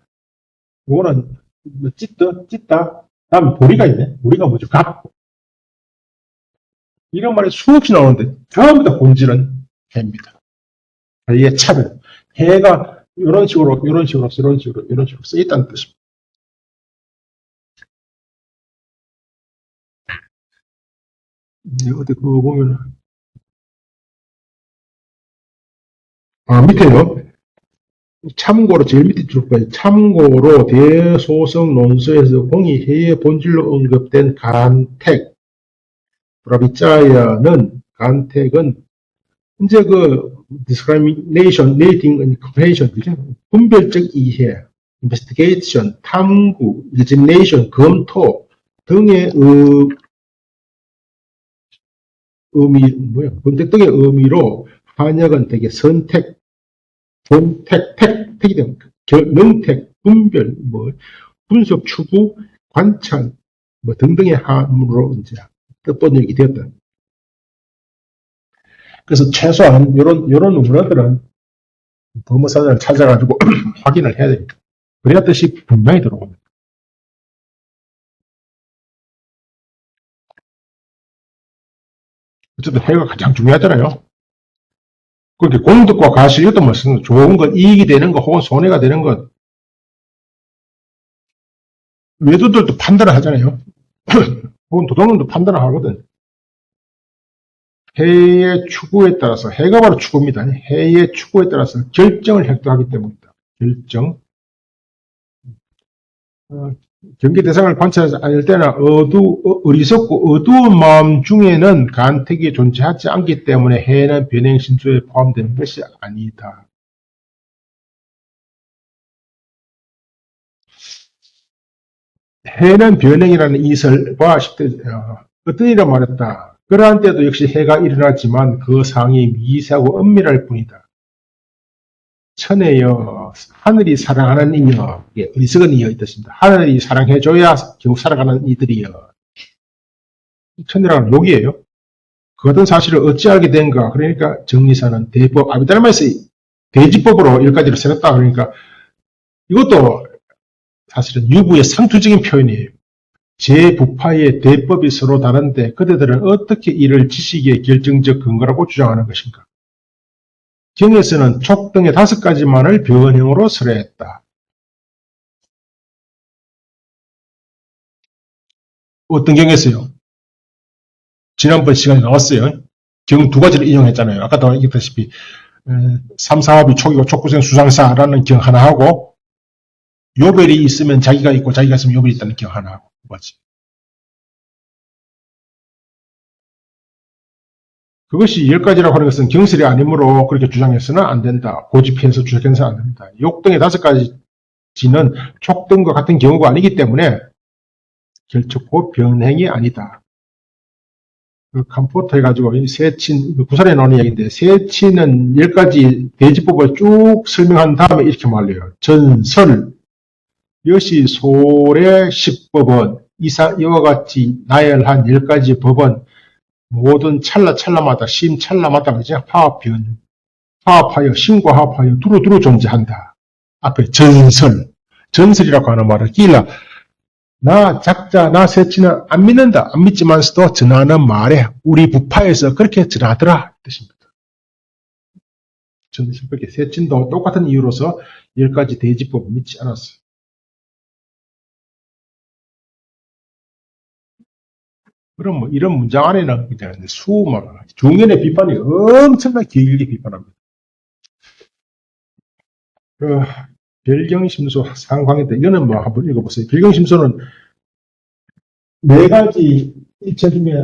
요거는 뭐 찢다. 다음에 보리가 있네. 보리가 뭐죠? 갑. 이런 말이 수없이 나오는데 전부 다 본질은 해입니다. 해의 차별. 해가 이런 식으로 써 있다는 뜻입니다. 어디 그거 보면은 밑에요. 참고로 제일 밑에 줄까지 참고로 대소성 논서에서 공이 해의 본질로 언급된 간택 브라비짜야는 간택은 이제 그 discrimination, rating, and comprehension 그죠? 분별적 이해, investigation, 탐구, examination, 검토 등의 검색 등의 의미로 한역은 되게 선택, 본택, 택이 되면 명택, 분별, 분석, 추구, 관찰, 등등의 함으로 이제 뜻번역이 되었다. 그래서 최소한 이런 문화들은 법무사전을 찾아가지고 확인을 해야 됩니다. 그래야 뜻이 분명히 들어옵니다. 어쨌든 해가 가장 중요하잖아요. 그렇게 공덕과 과실, 이것도 무슨 좋은 것, 이익이 되는 것, 혹은 손해가 되는 것. 외도들도 판단을 하잖아요. 혹은 도덕론도 판단을 하거든. 해의 추구에 따라서, 해가 바로 추구입니다. 해의 추구에 따라서 결정을 행동하기 때문이다. 결정. 경계 대상을 관찰하지 않을 때나 어리석고 어두운 마음 중에는 간택이 존재하지 않기 때문에 해는 변행 신조에 포함되는 것이 아니다. 해는 변행이라는 이설과 어떤 일을 말했다. 그러한 때도 역시 해가 일어나지만 그 상이 미세하고 은밀할 뿐이다. 천혜여, 하늘이 사랑하는 이여, 어리석은 이여 이 뜻입니다. 하늘이 사랑해줘야 겨우 살아가는 이들이여. 천혜라는 욕이에요. 그 같은 사실을 어찌 알게 된가? 그러니까 정리사는 대법, 아비달마에서 대지법으로 여기까지를 세웠다. 그러니까 이것도 사실은 유부의 상투적인 표현이에요. 제 부파의 대법이 서로 다른데 그대들은 어떻게 이를 지식의 결정적 근거라고 주장하는 것인가? 경에서는 촉 등의 5가지만을 변형으로 설해했다. 어떤 경에서요? 지난번 시간에 나왔어요. 경 2가지를 인용했잖아요. 아까도 얘기했다시피 3, 4합이 촉이고 촉구생 수상사라는 경 하나 하고 요별이 있으면 자기가 있고 자기가 있으면 요별이 있다는 경 하나 하고 맞지? 그것이 10가지라고 하는 것은 경설이 아니므로 그렇게 주장해서는 안 된다. 고집해서 주장해서는 안 됩니다. 욕 등의 5가지는 촉 등과 같은 경우가 아니기 때문에 결촉고 변행이 아니다. 그 캄포트 해가지고 세친, 구살에 나오는 이야기인데 세친은 10가지 대지법을 쭉 설명한 다음에 이렇게 말해요. 전설, 여시 소래 10법은 이와 같이 나열한 10가지 법은 모든 찰나찰나마다 심찰나마다 그죠? 화합하여 심과 화합하여 두루두루 존재한다. 앞에 전설이라고 하는 말을 끼라 나 작자 나 세치는 안 믿는다. 안 믿지만서도 전하는 말에 우리 부파에서 그렇게 전하더라 뜻입니다. 전설 그렇게 세친도 똑같은 이유로서 10가지 대지법을 믿지 않았어요. 그럼 이런 문장 안에는 수많아 중연의 비판이 엄청나게 길게 비판합니다. 별경심소 상황에 대해 이거는 한번 읽어보세요. 별경심소는 4가지 일체 중에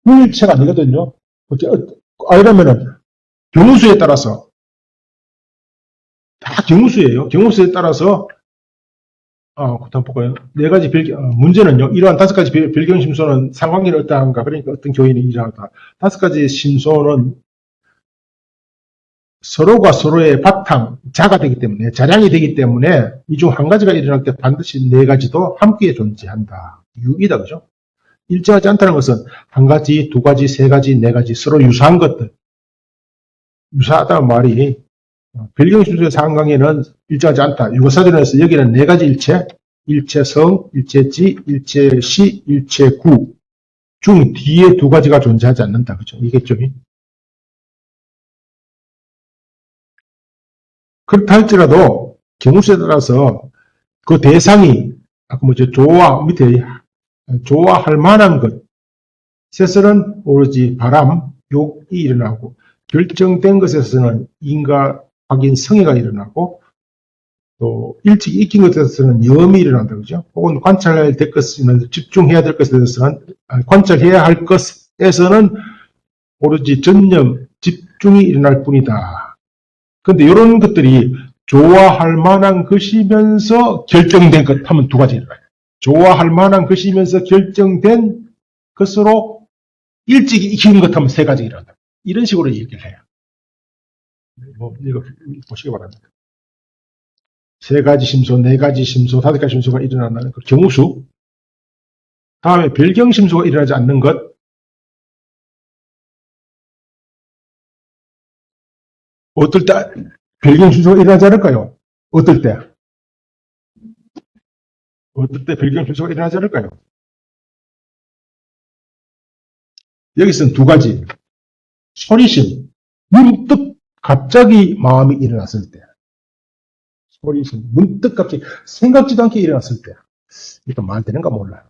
일체가 아니거든요. 아니라면은 경우수에 따라서 다 경우수예요. 경우수에 따라서 그다음 볼까요? 4가지 문제는요. 이러한 5가지 별경심소는 상관계는 어떠한가? 그러니까 어떤 교인이 이러하다. 5가지 심소는 서로가 서로의 바탕, 자가 되기 때문에, 자량이 되기 때문에 이 중 한 가지가 일어날 때 반드시 4가지도 함께 존재한다. 유이다, 그죠? 일정하지 않다는 것은 1가지, 2가지, 3가지, 4가지 서로 유사한 것들. 유사하다는 말이 별경심수의 상강에는 일정하지 않다. 유고사전에서 여기는 네 가지 일체, 일체성, 일체지, 일체시, 일체구 중 뒤에 두 가지가 존재하지 않는다. 그죠? 이겠죠? 그렇다 할지라도 경우수에 따라서 그 대상이 아까 뭐죠? 밑에 좋아할 만한 것에서는 오로지 바람, 욕이 일어나고 결정된 것에서는 인과 확인 성애가 일어나고 또 일찍 익힌 것에서는 염이 일어난다. 그죠? 혹은 관찰해야 될 것은 집중해야 될 것에 대해서는 관찰해야 할 것에서는 오로지 전념, 집중이 일어날 뿐이다. 그런데 이런 것들이 좋아할 만한 것이면서 결정된 것 하면 두 가지 일어나요. 좋아할 만한 것이면서 결정된 것으로 일찍 익히는 것 하면 세 가지 일어난다. 이런 식으로 얘기를 해요. 이거 보시기 바랍니다. 세 가지 심소, 네 가지 심소, 다섯 가지 심소가 일어나는 그 경우수. 다음에 별경심소가 일어나지 않는 것. 어떨 때 별경심소가 일어나지 않을까요? 어떨 때? 어떨 때 별경심소가 일어나지 않을까요? 여기서는 두 가지. 소리심. 문득 갑자기 마음이 일어났을 때. 소리심. 문득 갑자기 생각지도 않게 일어났을 때. 이거 말 되는가 몰라요.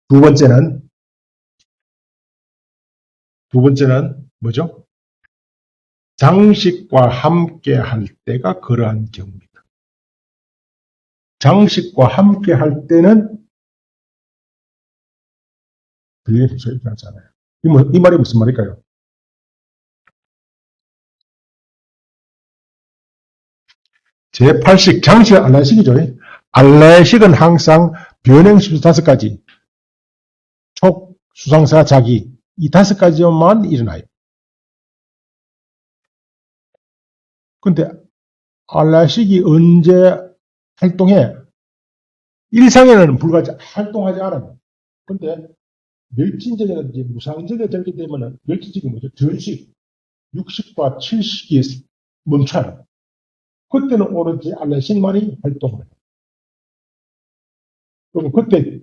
두 번째는 뭐죠? 장식과 함께 할 때가 그러한 경우입니다. 장식과 함께 할 때는 별경심소가 일어나지 않아요. 이 말이 무슨 말일까요? 제8식 장식은 알레식이죠. 알레식은 항상 변행심소 5가지, 촉, 수상사, 자기 이 5가지만 일어나요. 근데 알레식이 언제 활동해? 일상에는 활동하지 않아요. 근데 멸진적이라든지 무상적이 되게 되면 멸진적이 뭐죠? 전식, 60과 7식이 멈춰요. 그때는 오로지 알레식만이 활동을 해요. 그럼 그때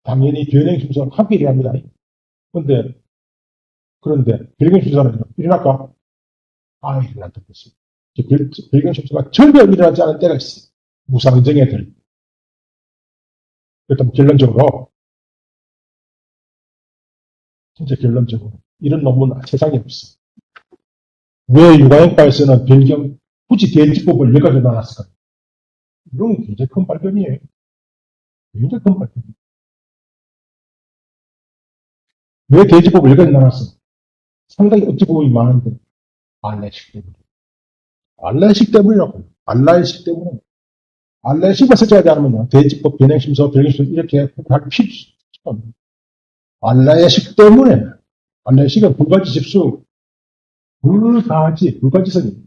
당연히 변행심소는 함께 일어납니다. 그런데 변행심소는 일어날까? 일어난다는 것입니다. 변행심소가 전혀 일어나지 않은 때가 있어요. 무상정에 들. 일단 결론적으로 진짜 결론적으로 이런 논문 세상에 없어. 왜 육아형과에서는 굳이 대지법을 몇 가지 나눴을까? 이건 굉장히 큰 발견이에요. 굉장히 큰 발견. 왜 대지법을 몇 가지 나눴어? 상당히 어찌 보면 많은데 알레식 때문에. 알레식 때문이라고요. 알레식 때문에. 알레식만 설정하지 않으면 대지법, 변행심소, 변행심소 이렇게 할 필요 없어요. 알레식 때문에. 알레식은 불가지 집수, 불가지성이.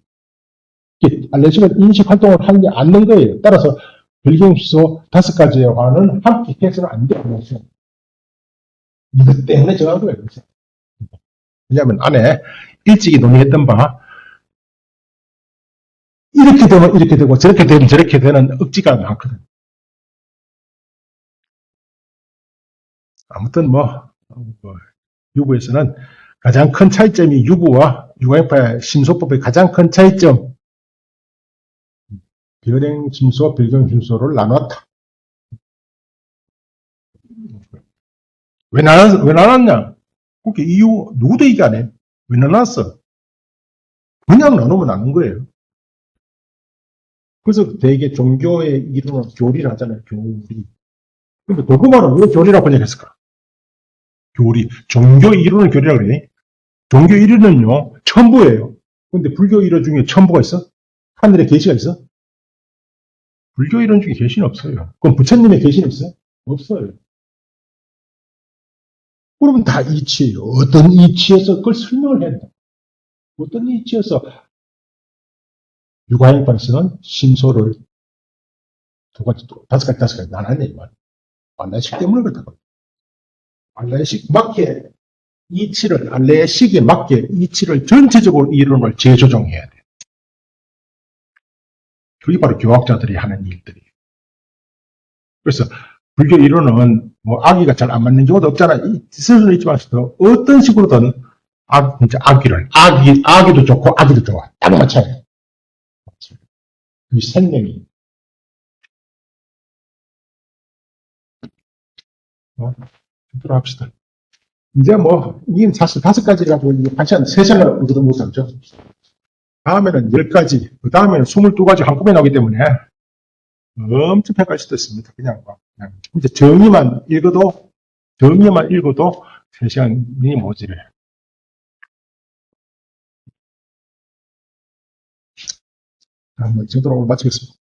알레식은 인식 활동을 하지 않는 거예요. 따라서 별경시소 5가지와는 함께 해서는 안 돼요. 이것 때문에 정한 거예요. 왜냐하면 안에 일찍이 논의했던 바 이렇게 되면 이렇게 되고 저렇게 되면 저렇게 되는 억지가 많거든. 아무튼 유부에서는 가장 큰 차이점이 유부와 유가형파의 심소법의 가장 큰 차이점 변행심소, 별경심소를 나눴다. 왜 나눴냐? 그게 이유 누구도 얘기 안 해. 왜 나눴어? 그냥 나누면 나눈 거예요. 그래서 대개 종교의 이름은 교리를 하잖아요. 교리. 근데 도그마는 왜 교리라고 번역했을까? 교리. 종교 이론을 교리라고 그래. 종교 이론은요, 천부예요. 근데 불교 이론 중에 천부가 있어? 하늘에 계시가 있어? 불교 이론 중에 계시는 없어요. 그럼 부처님의 계시는 있어요? 없어요. 그러면 다 이치예요. 어떤 이치에서 그걸 설명을 해야 된다. 어떤 이치에서 육아행판에서는 심소를 다섯 가지 나눴네, 이 말. 알라식 때문에 그렇다고. 알라식 맞게 이치를 알레의 시기에 맞게 이치를 전체적으로 이론을 재조정해야 돼. 그게 바로 교학자들이 하는 일들이에요. 그래서 불교 이론은 뭐 악의가 잘 안 맞는 경우도 없잖아. 있을 수는 있지만 어떤 식으로든 진짜 악의도 좋고 악의도 좋아. 딱 맞춰요. 그 생명이 들어갑시다. 이제 뭐 이게 사실 5가지 가지고 한 시간 3시간을 얻어도 못 살죠. 다음에는 10가지, 그 다음에는 22가지 한꺼번에 나오기 때문에 엄청 평가할 수도 있습니다. 그냥 이제 정의만 읽어도 3시간이 모자래. 이 정도로 오늘 마치겠습니다.